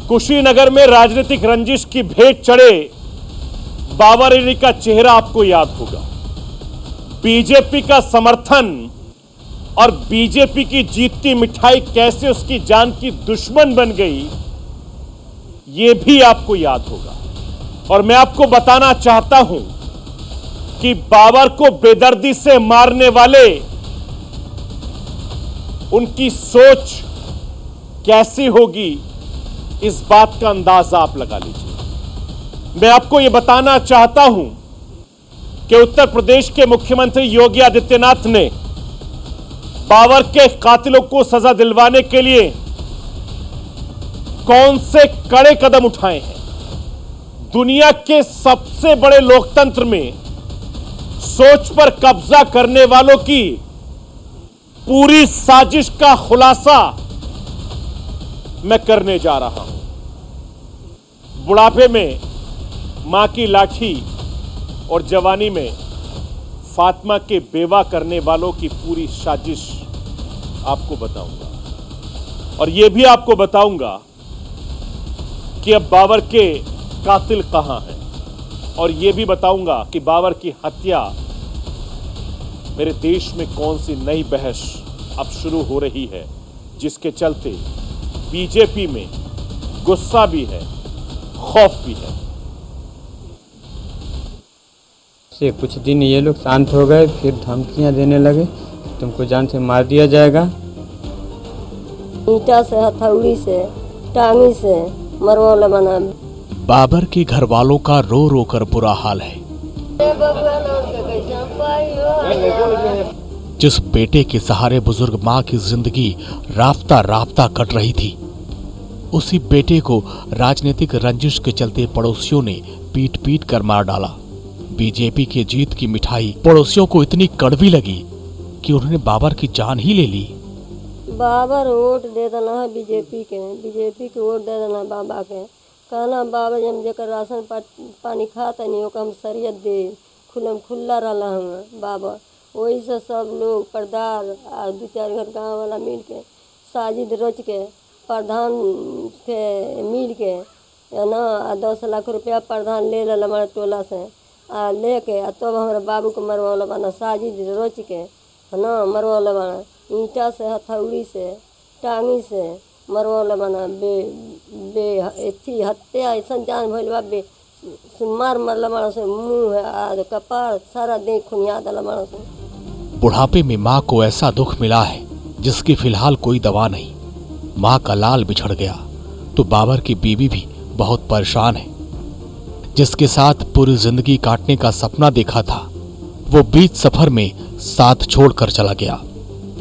कुशीनगर में राजनीतिक रंजिश की भेंट चढ़े बाबर अली का चेहरा आपको याद होगा। बीजेपी का समर्थन और बीजेपी की जीतती मिठाई कैसे उसकी जान की दुश्मन बन गई, यह भी आपको याद होगा। और मैं आपको बताना चाहता हूं कि बाबर को बेदर्दी से मारने वाले उनकी सोच कैसी होगी, इस बात का अंदाजा आप लगा लीजिए। मैं आपको यह बताना चाहता हूं कि उत्तर प्रदेश के मुख्यमंत्री योगी आदित्यनाथ ने बाबर के कातिलों को सजा दिलवाने के लिए कौन से कड़े कदम उठाए हैं। दुनिया के सबसे बड़े लोकतंत्र में सोच पर कब्जा करने वालों की पूरी साजिश का खुलासा मैं करने जा रहा हूं। बुढ़ापे में मां की लाठी और जवानी में फातिमा के बेवा करने वालों की पूरी साजिश आपको बताऊंगा। और यह भी आपको बताऊंगा कि अब बाबर के कातिल कहां हैं। और यह भी बताऊंगा कि बाबर की हत्या मेरे देश में कौन सी नई बहस अब शुरू हो रही है, जिसके चलते बीजेपी में गुस्सा भी है, खौफ भी है। से कुछ दिन ये लोग शांत हो गए, फिर धमकियां देने लगे, तुमको जान से मार दिया जाएगा। ईंटा से, हथौड़ी से, टांगी से मरवाला बना। बाबर के घर वालों का रो रो कर बुरा हाल है। जिस बेटे के सहारे बुजुर्ग माँ की जिंदगी राफ्ता राफ्ता कट रही थी, उसी बेटे को राजनीतिक रंजिश के चलते पड़ोसियों ने पीट पीट कर मार डाला। बीजेपी की जीत की मिठाई पड़ोसियों को इतनी कड़वी लगी कि उन्होंने बाबर की जान ही ले ली। बाबर वोट दे देना है बीजेपी के वोट दे देना बाबा के। कहना बाबा जब जेकर राशन पानी खाता नहीं ओका हम शरीयत दे, खुलम खुल्ला रहा हम बाबा। वही से सब लोग परदार और दो चार घर गाँव वाला मिल के साजिद रच के प्रधान के मिल के ना 10 लाख रुपया प्रधान ले ला हमारे टोला से आ लेके तब हमारे बाबू को मरवाला बना। साजिद रच के ना मरवाला बना, ईंटा से, हथौड़ी से, टांगी से मरवाला बना। हत्या ऐसा जान भइल बा मार मरला बना से, मुँह कपार सारा देह खुनिया दला बना से। बुढ़ापे में माँ को ऐसा दुख मिला है जिसकी फिलहाल कोई दवा नहीं। माँ का लाल बिछड़ गया तो बाबर की बीवी भी बहुत परेशान है। जिसके साथ पूरी जिंदगी काटने का सपना देखा था, वो बीच सफर में साथ छोड़कर चला गया।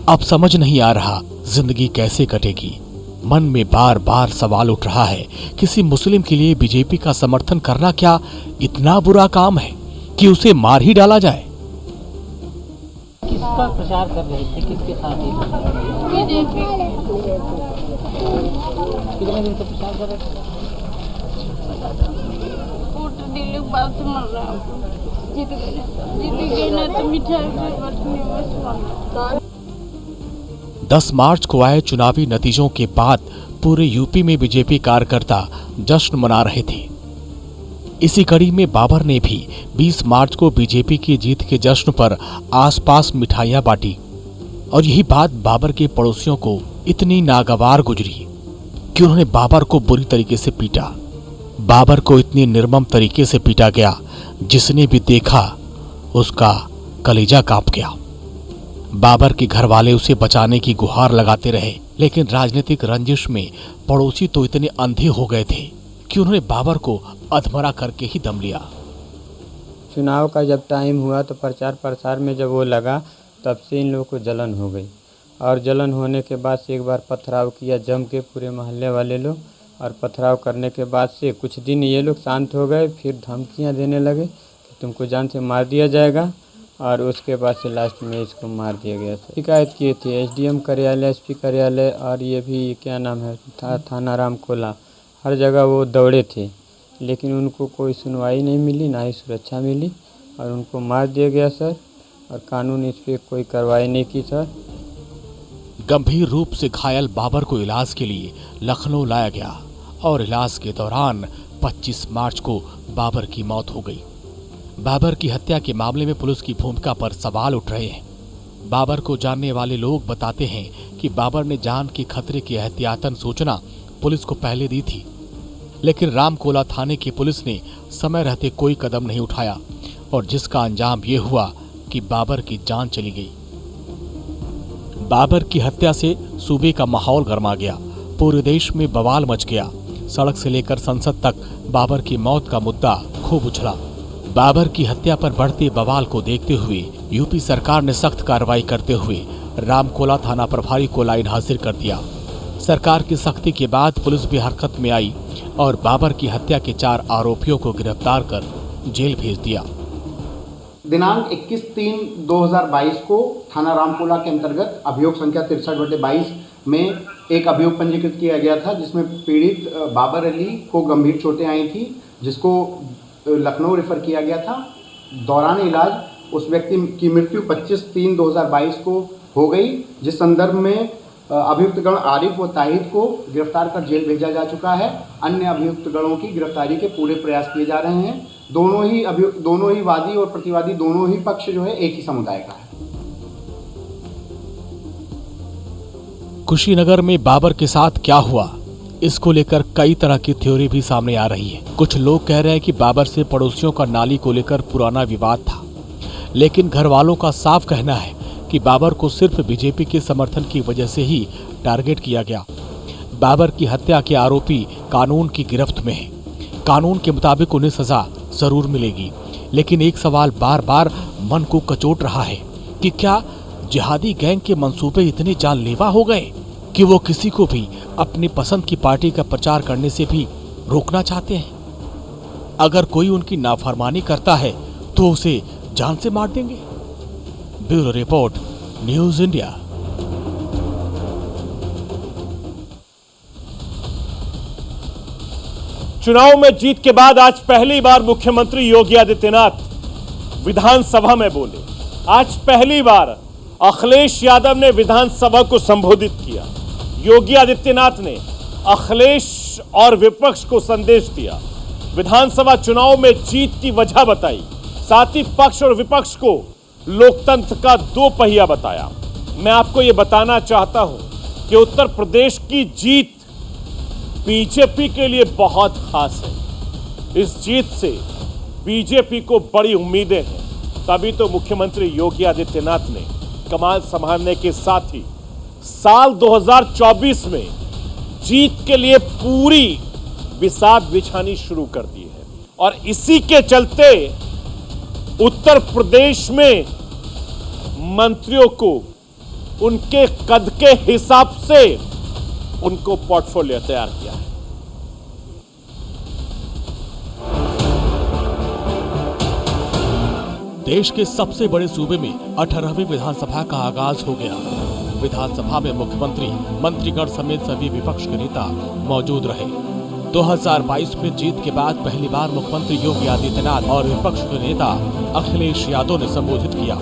अब समझ नहीं आ रहा जिंदगी कैसे कटेगी। मन में बार बार सवाल उठ रहा है, किसी मुस्लिम के लिए बीजेपी का समर्थन करना क्या इतना बुरा काम है कि उसे मार ही डाला जाए। किसका प्रचार कर रहे थे, किसके साथ? बीजेपी। कितने दिन से प्रचार कर रहे थे? बात मर रहा जीत गए ना तो मिठाई 10 मार्च को आए चुनावी नतीजों के बाद पूरे यूपी में बीजेपी कार्यकर्ता जश्न मना रहे थे। इसी कड़ी में बाबर ने भी 20 मार्च को बीजेपी की जीत के जश्न पर आसपास मिठाइयां बांटी। और यही बात बाबर के पड़ोसियों को इतनी नागवार गुजरी कि उन्होंने बाबर को बुरी तरीके से पीटा। बाबर को इतनी निर्मम तरीके से पीटा गया, जिसने भी देखा उसका कलेजा कांप गया। बाबर के घर वाले उसे बचाने की गुहार लगाते रहे, लेकिन राजनीतिक रंजिश में पड़ोसी तो इतने अंधे हो गए थे कि उन्होंने बाबर को अधमरा करके ही दम लिया। चुनाव का जब टाइम हुआ तो प्रचार प्रसार में जब वो लगा, तब से इन लोगों को जलन हो गई। और जलन होने के बाद से एक बार पथराव किया जम के पूरे मोहल्ले वाले लोग। और पथराव करने के बाद से कुछ दिन ये लोग शांत हो गए, फिर धमकियां देने लगे कि तुमको जान से मार दिया जाएगा। और उसके बाद से लास्ट में इसको मार दिया गया था। शिकायत किए थे एसडीएम कार्यालय, एसपी कार्यालय और ये भी क्या नाम है थाना रामकोला, हर जगह वो दौड़े थे, लेकिन उनको कोई सुनवाई नहीं मिली, ना ही सुरक्षा मिली और उनको मार दिया गया सर। और कानून इस पर कोई कार्रवाई नहीं की सर। गंभीर रूप से घायल बाबर को इलाज के लिए लखनऊ लाया गया और इलाज के दौरान 25 मार्च को बाबर की मौत हो गई। बाबर की हत्या के मामले में पुलिस की भूमिका पर सवाल उठ रहे हैं। बाबर को जानने वाले लोग बताते हैं कि बाबर ने जान के खतरे की एहतियातन सूचना पुलिस को पहले दी थी, लेकिन रामकोला थाने की पुलिस ने समय रहते कोई कदम नहीं उठाया और जिसका अंजाम ये हुआ कि बाबर की जान चली गई। बाबर की हत्या से सूबे का माहौल गरमा गया, पूरे देश में बवाल मच गया। सड़क से लेकर संसद तक बाबर की मौत का मुद्दा खूब उछला। बाबर की हत्या पर बढ़ते बवाल को देखते हुए यूपी सरकार ने सख्त कार्रवाई करते हुए रामकोला थाना प्रभारी को लाइन हाजिर कर दिया। सरकार की सख्ती के बाद पुलिस भी हरकत में आई और बाबर की हत्या के 4 आरोपियों को गिरफ्तार कर जेल भेज दिया। दिनांक 21/3/2022 को थाना रामकोला के अंतर्गत अभियोग संख्या 63/22 में एक अभियोग पंजीकृत किया गया था, जिसमें पीड़ित बाबर अली को गंभीर चोटें आई थी, जिसको लखनऊ रेफर किया गया था। दौरान इलाज उस व्यक्ति की मृत्यु 25/3/2022 को हो गई, जिस संदर्भ में अभियुक्तगण आरिफ व ताहिद को गिरफ्तार कर जेल भेजा जा चुका है। अन्य अभियुक्तगणों की गिरफ्तारी के पूरे प्रयास किए जा रहे हैं। दोनों ही वादी और प्रतिवादी दोनों ही पक्ष जो है एक ही समुदाय का है। कुशीनगर में बाबर के साथ क्या हुआ, इसको लेकर कई तरह की थ्योरी भी सामने आ रही है। कुछ लोग कह रहे हैं कि बाबर से पड़ोसियों का नाली को लेकर पुराना विवाद था, लेकिन घर वालों का साफ कहना है कि बाबर को सिर्फ बीजेपी के समर्थन की वजह से ही टारगेट किया गया। बाबर की हत्या के आरोपी कानून की गिरफ्त में है। कानून के मुताबिक उन्हें सजा जरूर मिलेगी, लेकिन एक सवाल बार बार मन को कचोट रहा है कि क्या जिहादी गैंग के मंसूबे इतने जानलेवा हो गए कि वो किसी को भी अपनी पसंद की पार्टी का प्रचार करने से भी रोकना चाहते हैं। अगर कोई उनकी नाफरमानी करता है तो उसे जान से मार देंगे। Bureau report, news India. चुनाव में जीत के बाद आज पहली बार मुख्यमंत्री योगी आदित्यनाथ विधानसभा में बोले। आज पहली बार अखिलेश यादव ने विधानसभा को संबोधित किया। योगी आदित्यनाथ ने अखिलेश और विपक्ष को संदेश दिया, विधानसभा चुनाव में जीत की वजह बताई, साथ ही पक्ष और विपक्ष को लोकतंत्र का 2 पहिया बताया। मैं आपको यह बताना चाहता हूं कि उत्तर प्रदेश की जीत बीजेपी के लिए बहुत खास है। इस जीत से बीजेपी को बड़ी उम्मीदें हैं, तभी तो मुख्यमंत्री योगी आदित्यनाथ ने कमान संभालने के साथ ही साल 2024 में जीत के लिए पूरी बिसात बिछानी शुरू कर दी है। और इसी के चलते उत्तर प्रदेश में मंत्रियों को उनके कद के हिसाब से उनको पोर्टफोलियो तैयार किया है। देश के सबसे बड़े सूबे में 18वीं विधानसभा का आगाज हो गया। विधानसभा में मुख्यमंत्री, मंत्रीगण समेत सभी विपक्ष के नेता मौजूद रहे। 2022 में जीत के बाद पहली बार मुख्यमंत्री योगी आदित्यनाथ और विपक्ष के नेता अखिलेश यादव ने संबोधित किया।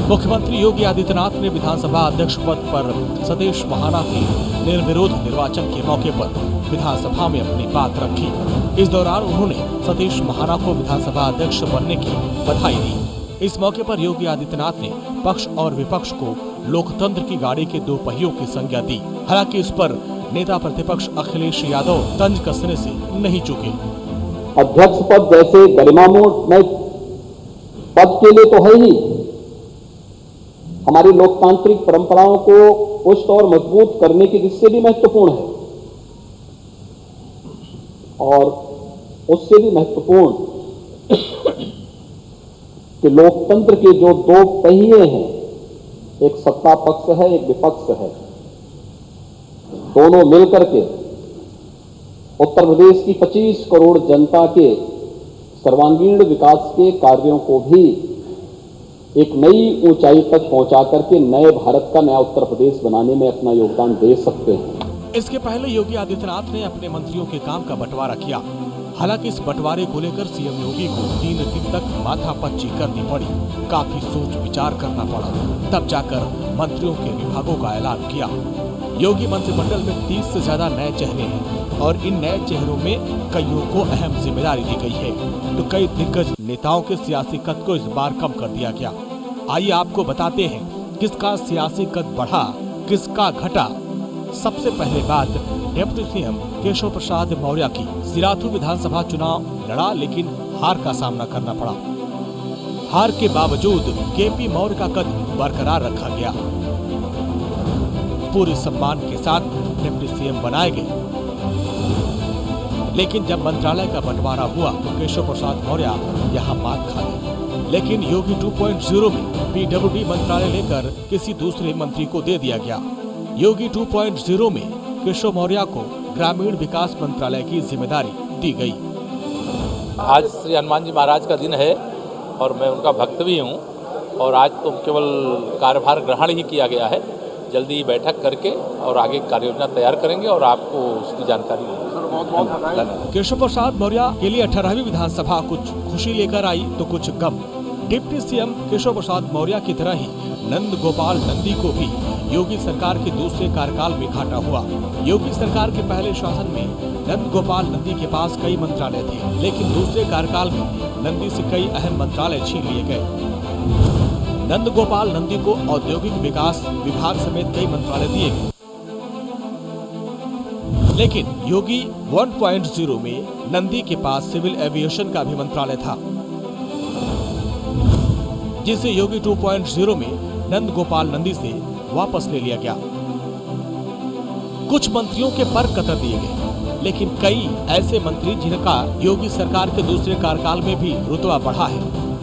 मुख्यमंत्री योगी आदित्यनाथ ने विधानसभा अध्यक्ष पद पर सतीश महाना के निर्विरोध निर्वाचन के मौके पर विधानसभा में अपनी बात रखी। इस दौरान उन्होंने सतीश महाना को विधानसभा अध्यक्ष बनने की बधाई दी। इस मौके पर योगी आदित्यनाथ ने पक्ष और विपक्ष को लोकतंत्र की गाड़ी के 2 पहियों की संज्ञा दी। हालांकि इस पर नेता प्रतिपक्ष अखिलेश यादव तंज कसने से नहीं चूके। अध्यक्ष पद जैसे गरिमामय पद के लिए तो है ही, हमारी लोकतांत्रिक परंपराओं को पुष्ट और मजबूत करने की दृष्टि से भी महत्वपूर्ण है, और उससे भी महत्वपूर्ण कि लोकतंत्र के जो 2 पहिए हैं, एक सत्ता पक्ष है, एक विपक्ष है, दोनों मिलकर के उत्तर प्रदेश की 25 करोड़ जनता के सर्वांगीण विकास के कार्यों को भी एक नई ऊंचाई तक पहुंचा करके नए भारत का, नया उत्तर प्रदेश बनाने में अपना योगदान दे सकते हैं। इसके पहले योगी आदित्यनाथ ने अपने मंत्रियों के काम का बंटवारा किया। हालांकि इस बंटवारे को लेकर सीएम योगी को 3 दिन तक माथापच्ची करनी पड़ी, काफी सोच विचार करना पड़ा, तब जाकर मंत्रियों के विभागों का ऐलान किया। योगी मंत्रिमंडल में 30 से ज्यादा नए चेहरे हैं और इन नए चेहरों में कईयों को अहम जिम्मेदारी दी गई है, तो कई दिग्गज नेताओं के सियासी कद को इस बार कम कर दिया गया। आइए आपको बताते हैं किसका सियासी कद बढ़ा, किसका घटा। सबसे पहले बात डिप्टी सीएम केशव प्रसाद मौर्य की। सिराथू विधानसभा चुनाव लड़ा, लेकिन हार का सामना करना पड़ा। हार के बावजूद केपी मौर्य का कद बरकरार रखा गया। पूरे सम्मान के साथ डिप्टी सीएम बनाए गए, लेकिन जब मंत्रालय का बंटवारा हुआ तो केशव प्रसाद मौर्य यहां मात खा गए। लेकिन योगी 2.0 में पीडब्ल्यूडी मंत्रालय लेकर किसी दूसरे मंत्री को दे दिया गया। योगी 2.0 में केशव मौर्य को ग्रामीण विकास मंत्रालय की जिम्मेदारी दी गई। आज श्री हनुमान जी महाराज का दिन है और मैं उनका भक्त भी हूँ, और आज तो केवल कार्यभार ग्रहण ही किया गया है। जल्दी ही बैठक करके और आगे कार्य योजना तैयार करेंगे और आपको उसकी जानकारी होगी। केशव प्रसाद मौर्य के लिए 18वीं विधानसभा कुछ खुशी लेकर आई तो कुछ गम। डिप्टी सीएम केशव प्रसाद मौर्य की तरह ही नंद गोपाल नंदी को भी योगी सरकार के दूसरे कार्यकाल में घाटा हुआ। योगी सरकार के पहले शासन में नंद गोपाल नंदी के पास कई मंत्रालय थे, लेकिन दूसरे कार्यकाल में नंदी से कई अहम मंत्रालय छीन लिए गए। नंद गोपाल नंदी को औद्योगिक विकास विभाग समेत कई मंत्रालय दिए गए, लेकिन योगी 1.0 में नंदी के पास सिविल एविएशन का भी मंत्रालय था, जिसे योगी 2.0 में नंद गोपाल नंदी से वापस ले लिया गया। कुछ मंत्रियों के पर कतर दिए गए, लेकिन कई ऐसे मंत्री जिनका योगी सरकार के दूसरे कार्यकाल में भी रुतबा बढ़ा है,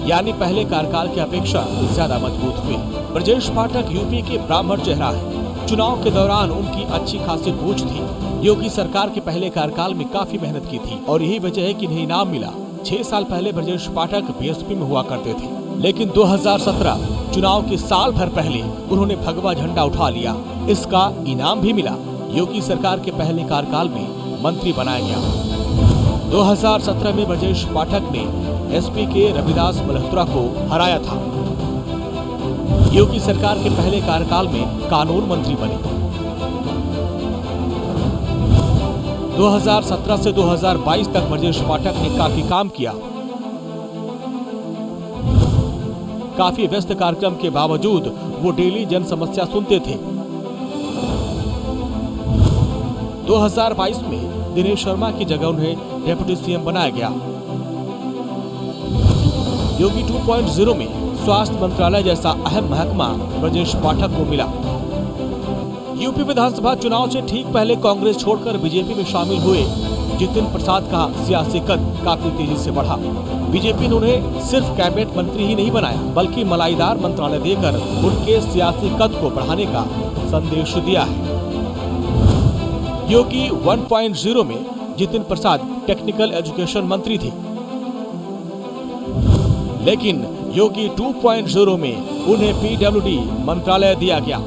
यानी पहले कार्यकाल की अपेक्षा ज्यादा मजबूत हुए। ब्रजेश पाठक यूपी के ब्राह्मण चेहरा है। चुनाव के दौरान उनकी अच्छी खासी पूछ थी। योगी सरकार के पहले कार्यकाल में काफी मेहनत की थी और यही वजह है कि इन्हें इनाम मिला। 6 साल पहले ब्रजेश पाठक बीएसपी में हुआ करते थे, लेकिन 2017 चुनाव के साल भर पहले उन्होंने भगवा झंडा उठा लिया। इसका इनाम भी मिला। योगी सरकार के पहले कार्यकाल में मंत्री बनाया गया। 2017 में ब्रजेश पाठक ने एसपी के रविदास मल्होत्रा को हराया था। योगी सरकार के पहले कार्यकाल में कानून मंत्री बने। 2017 से 2022 तक ब्रजेश पाठक ने काफी काम किया। काफी व्यस्त कार्यक्रम के बावजूद वो डेली जन समस्या सुनते थे। 2022 में दिनेश शर्मा की जगह उन्हें डिप्टी सीएम बनाया गया। योगी 2.0 में स्वास्थ्य मंत्रालय जैसा अहम महकमा ब्रजेश पाठक को मिला। यूपी विधानसभा चुनाव से ठीक पहले कांग्रेस छोड़कर बीजेपी में शामिल हुए जितिन प्रसाद का सियासी कद काफी तेजी से बढ़ा। बीजेपी ने उन्हें सिर्फ कैबिनेट मंत्री ही नहीं बनाया, बल्कि मलाईदार मंत्रालय देकर उनके सियासी कद को बढ़ाने का संदेश दिया है। योगी 1.0 में जितिन प्रसाद टेक्निकल एजुकेशन मंत्री थे, लेकिन योगी 2.0 में उन्हें पीडब्ल्यूडी मंत्रालय दिया गया।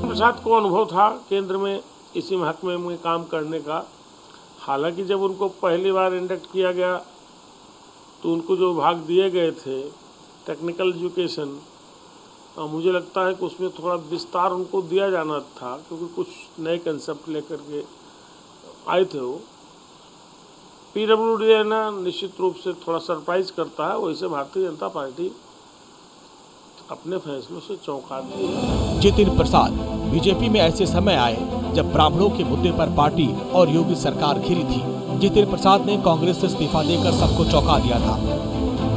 प्रसाद को अनुभव था केंद्र में इसी महकमे में काम करने का। हालांकि जब उनको पहली बार इंडक्ट किया गया तो उनको जो भाग दिए गए थे टेक्निकल एजुकेशन, मुझे लगता है कि उसमें थोड़ा विस्तार उनको दिया जाना था, क्योंकि कुछ नए कंसेप्ट लेकर के आए थे वो। पीडब्ल्यूडी है ना, निश्चित रूप से थोड़ा सरप्राइज करता है। वैसे भारतीय जनता पार्टी अपने फैसलों से चौंकाती है। जितिन प्रसाद बीजेपी में ऐसे समय आए जब ब्राह्मणों के मुद्दे पर पार्टी और योगी सरकार घिरी थी। जितिन प्रसाद ने कांग्रेस से इस्तीफा देकर सबको चौंका दिया था।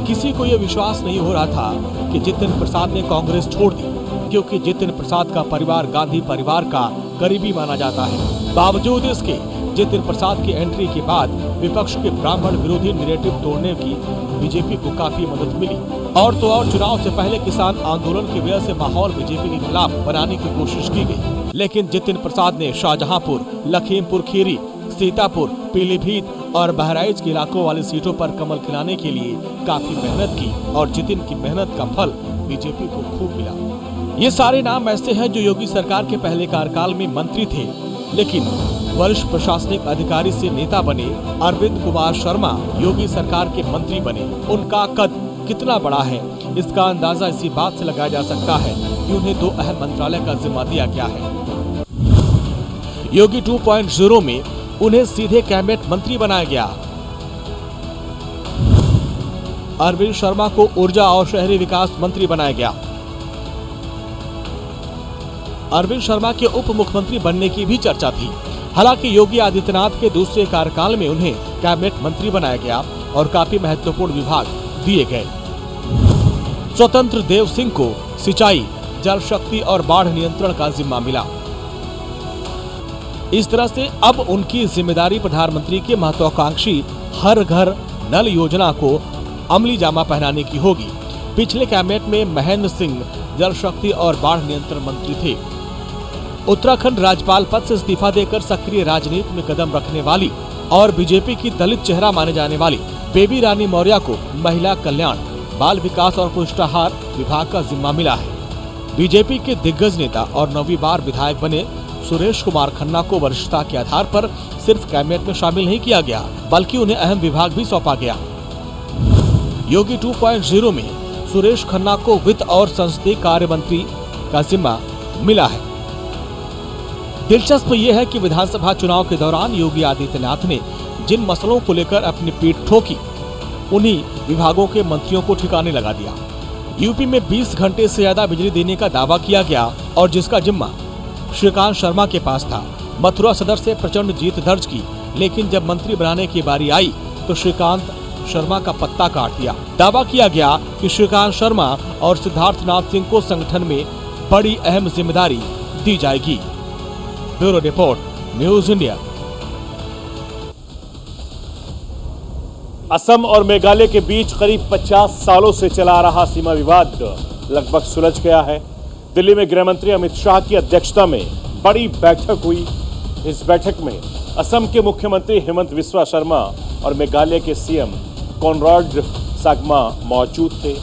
किसी को यह विश्वास नहीं हो रहा था कि जितिन प्रसाद ने कांग्रेस छोड़ दी, क्योंकि जितिन प्रसाद का परिवार गांधी परिवार का करीबी माना जाता है। बावजूद इसके जितिन प्रसाद की एंट्री के बाद विपक्ष के ब्राह्मण विरोधी नैरेटिव तोड़ने की बीजेपी को काफी मदद मिली। और तो और चुनाव से पहले किसान आंदोलन की वजह से माहौल बीजेपी के खिलाफ बनाने की कोशिश की गई, लेकिन जितिन प्रसाद ने शाहजहांपुर, लखीमपुर खीरी, सीतापुर, पीलीभीत और बहराइच के इलाकों वाली सीटों पर कमल खिलाने के लिए काफी मेहनत की और जितिन की मेहनत का फल बीजेपी को खूब मिला। ये सारे नाम ऐसे हैं जो योगी सरकार के पहले कार्यकाल में मंत्री थे, लेकिन वरिष्ठ प्रशासनिक अधिकारी से नेता बने। अरविंद कुमार शर्मा योगी सरकार के मंत्री बने। उनका कद कितना बड़ा है इसका अंदाजा इसी बात से लगाया जा सकता है कि उन्हें 2 अहम मंत्रालय का जिम्मा दिया गया है। योगी 2.0 में उन्हें सीधे कैबिनेट मंत्री बनाया गया। अरविंद शर्मा को ऊर्जा और शहरी विकास मंत्री बनाया गया। अरविंद शर्मा के उप मुख्यमंत्री बनने की भी चर्चा थी। हालांकि योगी आदित्यनाथ के दूसरे कार्यकाल में उन्हें कैबिनेट मंत्री बनाया गया और काफी महत्वपूर्ण विभाग दिए गए। स्वतंत्र देव सिंह को सिंचाई, जल शक्ति और बाढ़ नियंत्रण का जिम्मा मिला। इस तरह से अब उनकी जिम्मेदारी प्रधानमंत्री के महत्वाकांक्षी हर घर नल योजना को अमली जामा पहनाने की होगी। पिछले कैबिनेट में महेंद्र सिंह जल शक्ति और बाढ़ नियंत्रण मंत्री थे। उत्तराखंड राज्यपाल पद से इस्तीफा देकर सक्रिय राजनीति में कदम रखने वाली और बीजेपी की दलित चेहरा माने जाने वाली बेबी रानी मौर्य को महिला कल्याण, बाल विकास और पुष्टाहार विभाग का जिम्मा मिला है। बीजेपी के दिग्गज नेता और 9वीं बार विधायक बने सुरेश कुमार खन्ना को वरिष्ठता के आधार पर सिर्फ कैबिनेट में शामिल नहीं किया गया, बल्कि उन्हें अहम विभाग भी सौंपा गया। योगी 2.0 में सुरेश खन्ना को वित्त और संसदीय कार्य मंत्री का जिम्मा मिला है। दिलचस्प ये है कि विधानसभा चुनाव के दौरान योगी आदित्यनाथ ने जिन मसलों को लेकर अपनी पीठ ठोकी, उन्हीं विभागों के मंत्रियों को ठिकाने लगा दिया। यूपी में 20 घंटे से ज्यादा बिजली देने का दावा किया गया और जिसका जिम्मा श्रीकांत शर्मा के पास था। मथुरा सदर से प्रचंड जीत दर्ज की, लेकिन जब मंत्री बनाने की बारी आई तो श्रीकांत शर्मा का पत्ता काट दिया। दावा किया गया कि श्रीकांत शर्मा और सिद्धार्थनाथ सिंह को संगठन में बड़ी अहम जिम्मेदारी दी जाएगी। Bureau report, news India. Assam और मेघालय के बीच करीब 50 सालों से चला आ रहा सीमा विवाद लगभग सुलझ गया है। दिल्ली में गृह मंत्री अमित शाह की अध्यक्षता में बड़ी बैठक हुई। इस बैठक में असम के मुख्यमंत्री हेमंत बिस्वा शर्मा और मेघालय के सीएम कॉनराड सांगमा मौजूद थे।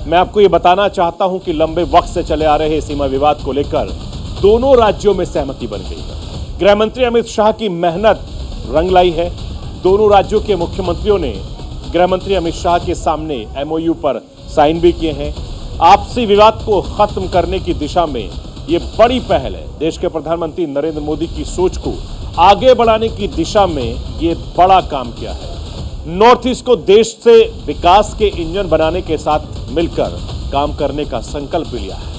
मैं आपको ये बताना चाहता हूं कि लंबे वक्त से चले आ रहे सीमा विवाद को लेकर दोनों राज्यों में सहमति बन गई है। गृह मंत्री अमित शाह की मेहनत रंग लाई है। दोनों राज्यों के मुख्यमंत्रियों ने गृह मंत्री अमित शाह के सामने एमओयू पर साइन भी किए हैं। आपसी विवाद को खत्म करने की दिशा में ये बड़ी पहल है। देश के प्रधानमंत्री नरेंद्र मोदी की सोच को आगे बढ़ाने की दिशा में ये बड़ा काम किया है। नॉर्थ ईस्ट को देश से विकास के इंजन बनाने के साथ मिलकर काम करने का संकल्प लिया है।